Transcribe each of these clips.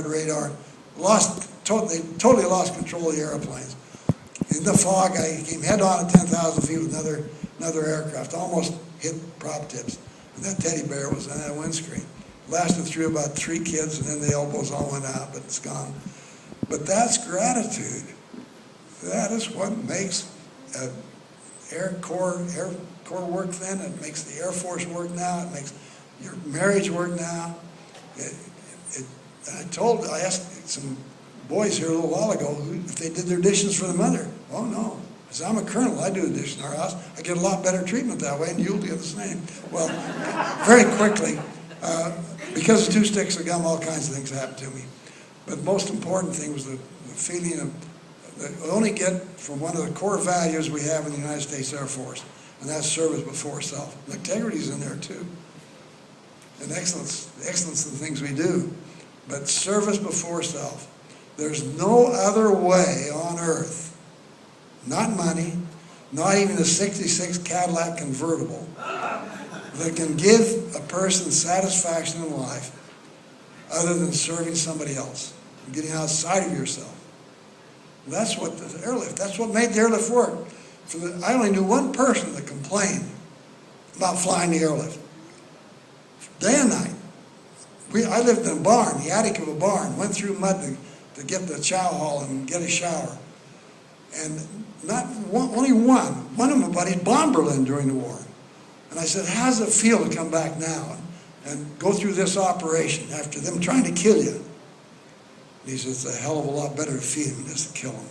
radar, they totally lost control of the airplanes. In the fog, I came head on at 10,000 feet with another aircraft, almost hit prop tips. And that teddy bear was on that windscreen. Lasted through about 3 kids, and then the elbows all went out, but it's gone. But that's gratitude. That is what makes Air Corps work then. It makes the Air Force work now. It makes your marriage work now. I asked some boys here a little while ago if they did their dishes for the mother. Oh, no. Because I'm a colonel, I do the dishes in our house. I get a lot better treatment that way, and you'll do the same. Well, very quickly, because of 2 sticks of gum, all kinds of things happened to me. But the most important thing was the feeling of, that I only get from one of the core values we have in the United States Air Force, and that's service before self. And integrity's in there too. And excellence in the things we do. But service before self. There's no other way on earth, not money, not even a 66 Cadillac convertible, that can give a person satisfaction in life other than serving somebody else and getting outside of yourself. And that's what the airlift, that's what made the airlift work. I only knew one person that complained about flying the airlift. Day and night. I lived in a barn, the attic of a barn, went through mud to get the chow hall and get a shower. And only one of my buddies bombed Berlin during the war. And I said, how does it feel to come back now and go through this operation after them trying to kill you? And he says, it's a hell of a lot better to feed them than just to kill them.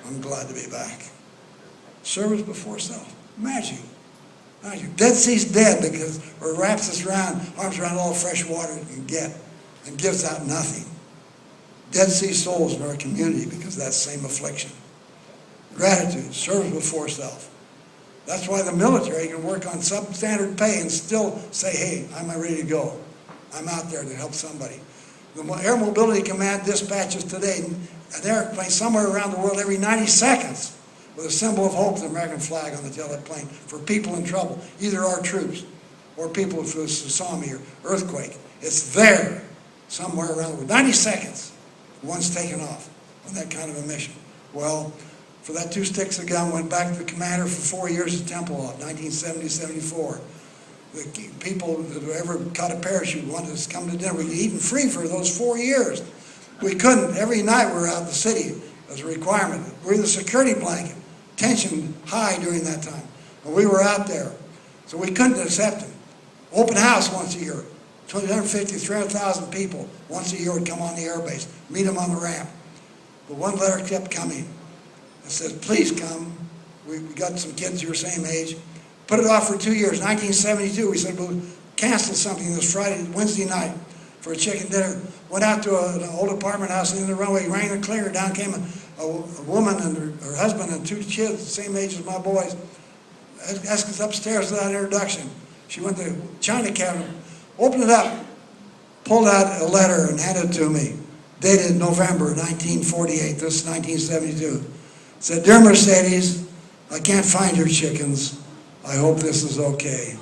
I'm glad to be back. Service before self. Magic. Dead Sea's dead because it wraps its arms around all the fresh water it can get and gives out nothing. Dead Sea souls in our community because of that same affliction. Gratitude, service before self. That's why the military can work on substandard pay and still say, hey, I'm ready to go. I'm out there to help somebody. The Air Mobility Command dispatches today an airplane somewhere around the world every 90 seconds with a symbol of hope, the American flag on the tail of that plane, for people in trouble, either our troops or people for a tsunami or earthquake. It's there somewhere around the world. 90 seconds, one's taken off on that kind of a mission. Well, for that 2 sticks of gum, went back to the commander for 4 years at Tempelhof, 1970-74. The people that ever caught a parachute wanted us to come to dinner. We'd eaten free for those 4 years. We couldn't. Every night we were out in the city as a requirement. We were the security blanket. Tension high during that time. And we were out there. So we couldn't accept them. Open house once a year. 250, 300,000 people once a year would come on the airbase, meet them on the ramp. But one letter kept coming. It said, please come. We got some kids your same age. Put it off for 2 years. 1972, we said, we'll cancel something this Wednesday night for a chicken dinner. Went out to an old apartment house in the runway, rang the clinger, down came a woman and her husband and 2 kids, the same age as my boys, asked us upstairs without introduction. She went to the china cabinet, opened it up, pulled out a letter and handed it to me, dated November 1948, this is 1972. It said, dear Mercedes, I can't find your chickens. I hope this is okay.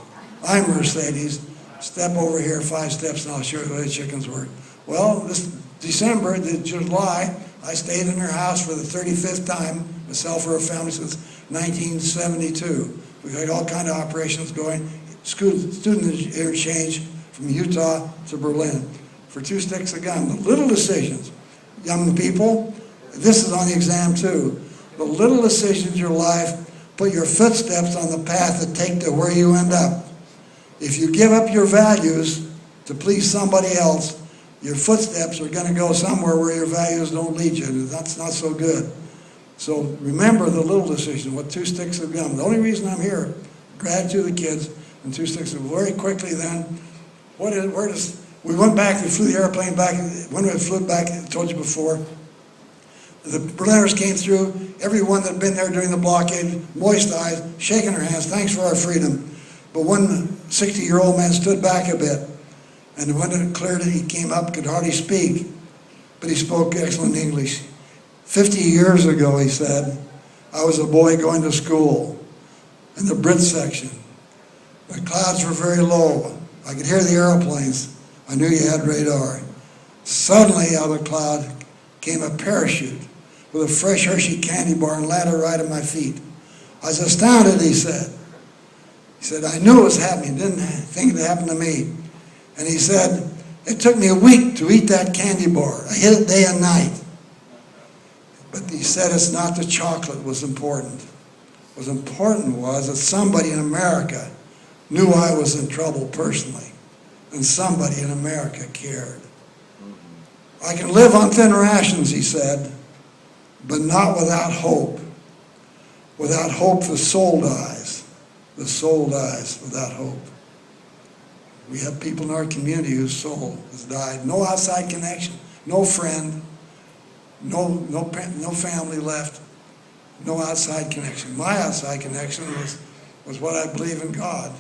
I'm Mercedes. Step over here 5 steps and I'll show you the way the chickens work. Well, this December, July, I stayed in her house for the 35th time, myself or a family, since 1972. We had all kind of operations going, student interchange from Utah to Berlin for 2 sticks of gum. The little decisions, young people, this is on the exam too. The little decisions in your life put your footsteps on the path that take to where you end up. If you give up your values to please somebody else, your footsteps are going to go somewhere where your values don't lead you. That's not so good. So remember the little decision, what 2 sticks of gum. The only reason I'm here, gratitude to the kids, and 2 sticks of very quickly then, we went back, we flew the airplane back, when we flew back, I told you before, the Berliners came through, everyone that had been there during the blockade, moist eyes, shaking their hands, thanks for our freedom. But one 60-year-old man stood back a bit, and when it cleared, he came up, could hardly speak, but he spoke excellent English. 50 years ago, he said, I was a boy going to school in the Brit section. The clouds were very low. I could hear the airplanes. I knew you had radar. Suddenly, out of the cloud, came a parachute with a fresh Hershey candy bar and landed right at my feet. I was astounded, he said. He said, I knew it was happening. Didn't think it happened to me. And he said, it took me a week to eat that candy bar. I hit it day and night. But he said it's not the chocolate was important. What was important was that somebody in America knew I was in trouble personally. And somebody in America cared. I can live on thin rations, he said, but not without hope. Without hope, the soul dies. The soul dies without hope. We have people in our community whose soul has died. No outside connection, no friend, no family left, no outside connection. My outside connection was what I believe in God.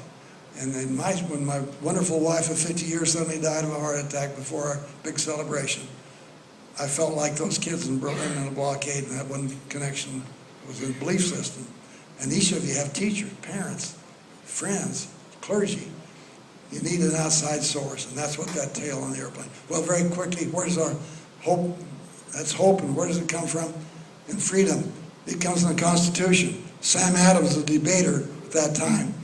And then when my wonderful wife of 50 years suddenly died of a heart attack before our big celebration, I felt like those kids in Berlin in a blockade, and that one connection was a belief system. And each of you have teachers, parents, friends, clergy. You need an outside source, and that's what that tail on the airplane. Well, very quickly, where's our hope? That's hope, and where does it come from? In freedom. It comes in the Constitution. Sam Adams was a debater at that time.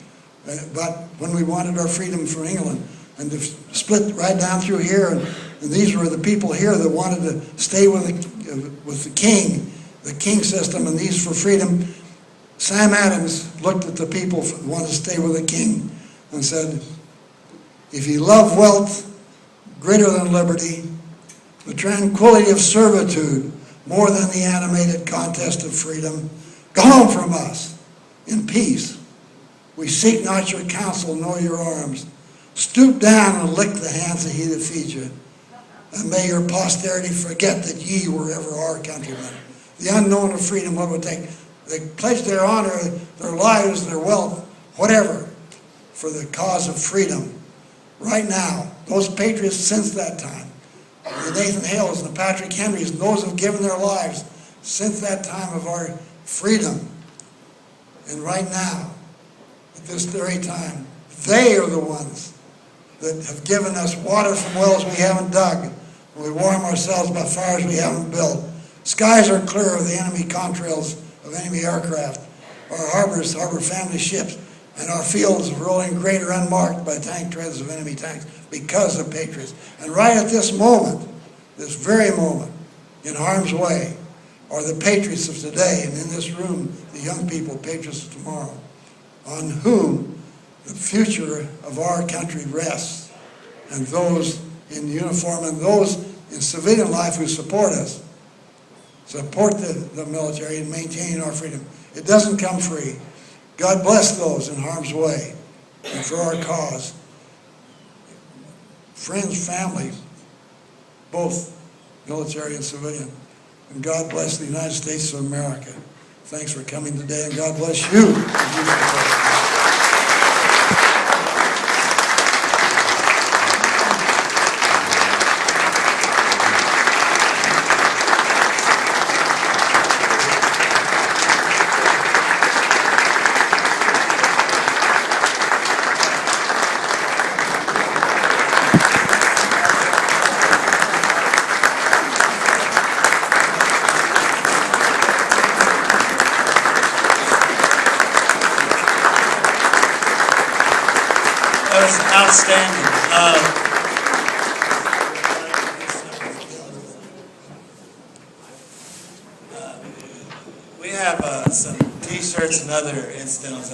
But when we wanted our freedom from England, and to split right down through here, and these were the people here that wanted to stay with the king system, and these for freedom. Sam Adams looked at the people who wanted to stay with the king and said, if you love wealth greater than liberty, the tranquility of servitude more than the animated contest of freedom, go home from us in peace. We seek not your counsel nor your arms. Stoop down and lick the hands of he that feeds you. And may your posterity forget that ye were ever our countrymen. The unknown of freedom, what it would take. They pledged their honor, their lives, their wealth, whatever, for the cause of freedom. Right now, those patriots since that time, the Nathan Hales and the Patrick Henrys, and those who have given their lives since that time of our freedom. And right now, at this very time, they are the ones that have given us water from wells we haven't dug, and we warm ourselves by fires we haven't built. Skies are clear of the enemy contrails of enemy aircraft, our harbors harbor family ships, and our fields rolling greater unmarked by tank treads of enemy tanks because of patriots. And right at this moment, this very moment, in harm's way, are the patriots of today, and in this room, the young people, patriots of tomorrow, on whom the future of our country rests, and those in uniform and those in civilian life who support us, support the military in maintaining our freedom. It doesn't come free. God bless those in harm's way and for our cause. Friends, family, both military and civilian. And God bless the United States of America. Thanks for coming today, and God bless you. Outstanding. We have some T-shirts and other incidentals.